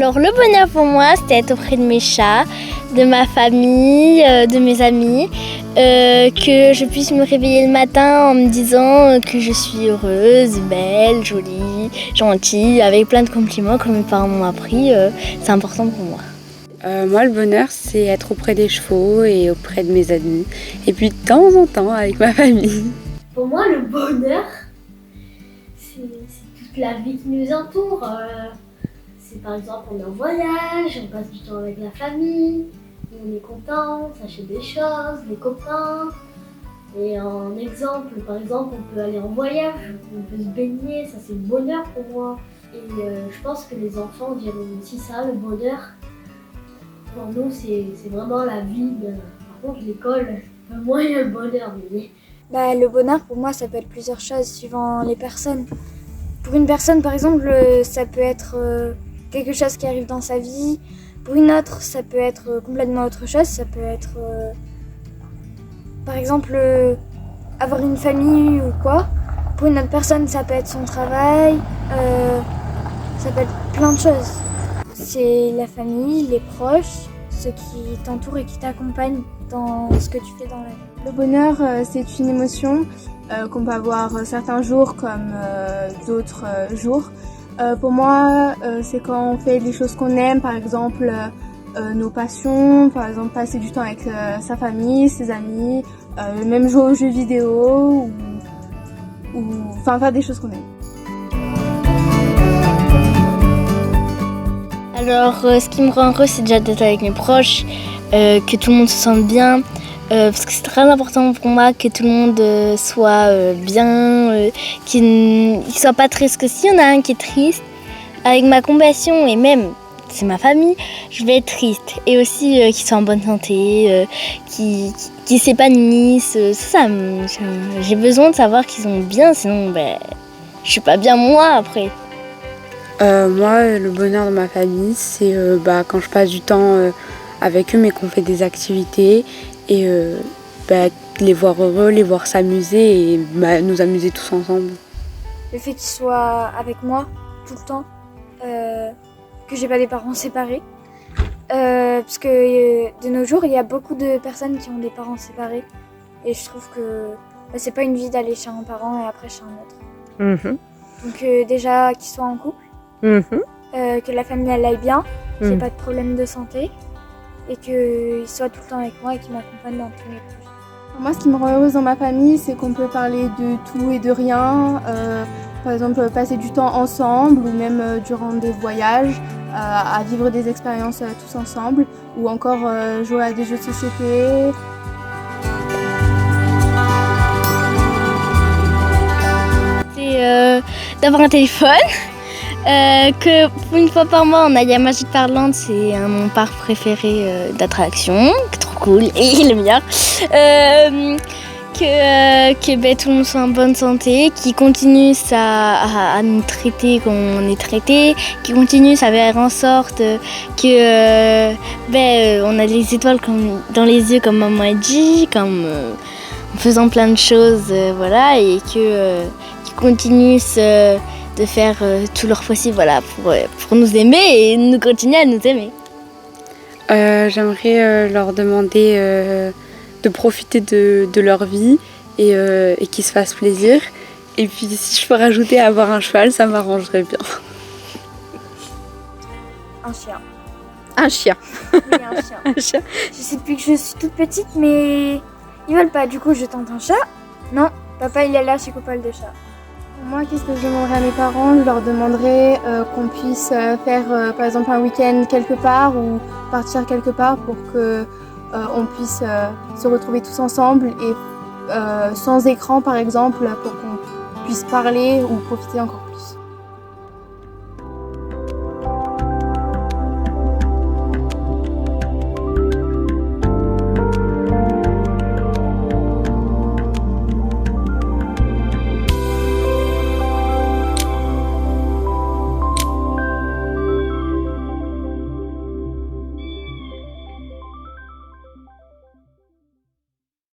Alors le bonheur pour moi, c'était être auprès de mes chats, de ma famille, de mes amis, que je puisse me réveiller le matin en me disant que je suis heureuse, belle, jolie, gentille, avec plein de compliments comme mes parents m'ont appris. C'est important pour moi. Moi, le bonheur, c'est être auprès des chevaux et auprès de mes amis. Et puis de temps en temps avec ma famille. Pour moi, le bonheur, c'est toute la vie qui nous entoure. C'est par exemple, on est en voyage, on passe du temps avec la famille, on est content, on s'achète des choses, les copains. Et en exemple, par exemple, on peut aller en voyage, on peut se baigner, ça c'est le bonheur pour moi. Et je pense que les enfants diront aussi ça, le bonheur. Pour nous, c'est vraiment la vie. Par contre, l'école, moi, il y a le bonheur. Mais... le bonheur, pour moi, ça peut être plusieurs choses suivant les personnes. Pour une personne, par exemple, ça peut être quelque chose qui arrive dans sa vie. Pour une autre, ça peut être complètement autre chose. Ça peut être, par exemple, avoir une famille ou quoi. Pour une autre personne, ça peut être son travail. Ça peut être plein de choses. C'est la famille, les proches, ceux qui t'entourent et qui t'accompagnent dans ce que tu fais dans la vie. Le bonheur, c'est une émotion qu'on peut avoir certains jours comme d'autres jours. Pour moi, c'est quand on fait les choses qu'on aime, par exemple nos passions, par exemple passer du temps avec sa famille, ses amis, même jouer aux jeux vidéo ou faire des choses qu'on aime. Alors ce qui me rend heureuse, c'est déjà d'être avec mes proches, que tout le monde se sente bien. Parce que c'est très important pour moi que tout le monde soit bien, qu'il ne soit pas triste. Que s'il y en a un qui est triste, avec ma compassion et même, c'est ma famille, je vais être triste. Et aussi qu'ils soient en bonne santé, qu'ils s'épanouissent. J'ai besoin de savoir qu'ils sont bien, sinon je suis pas bien moi après. Moi, le bonheur de ma famille, c'est quand je passe du temps avec eux, mais qu'on fait des activités. Et les voir heureux, les voir s'amuser et nous amuser tous ensemble. Le fait qu'ils soient avec moi tout le temps, que j'ai pas des parents séparés, parce que de nos jours il y a beaucoup de personnes qui ont des parents séparés et je trouve que c'est pas une vie d'aller chez un parent et après chez un autre. Donc déjà qu'ils soient en couple, que la famille elle aille bien, qu'il n'y ait pas de problème de santé. Et qu'ils soient tout le temps avec moi et qu'ils m'accompagnent dans tous mes projets. Moi, ce qui me rend heureuse dans ma famille, c'est qu'on peut parler de tout et de rien. Par exemple, passer du temps ensemble ou même durant des voyages, à vivre des expériences tous ensemble ou encore jouer à des jeux de société. C'est d'avoir un téléphone. Que une fois par mois on aille à Magic Parland, c'est mon parc préféré d'attraction, trop cool et le meilleur. Que tout le monde soit en bonne santé, qu'ils continuent à nous traiter comme on est traité, qu'ils continuent à faire en sorte que on a les étoiles dans les yeux comme maman a dit, comme en faisant plein de choses, voilà, et qu'ils continuent de faire tout leur possible pour nous aimer et nous continuer à nous aimer. J'aimerais leur demander de profiter de leur vie et qu'ils se fassent plaisir. Et puis si je peux rajouter avoir un cheval, ça m'arrangerait bien. Un chien. Un chien. Oui, un chien. Un chien. Je sais plus que je suis toute petite, mais ils veulent pas. Du coup, je tente un chat. Non, papa il est là chez Coupole de chat. Moi, qu'est-ce que je demanderais à mes parents? Je leur demanderais qu'on puisse faire par exemple un week-end quelque part ou partir quelque part pour que on puisse se retrouver tous ensemble et sans écran par exemple pour qu'on puisse parler ou profiter encore plus.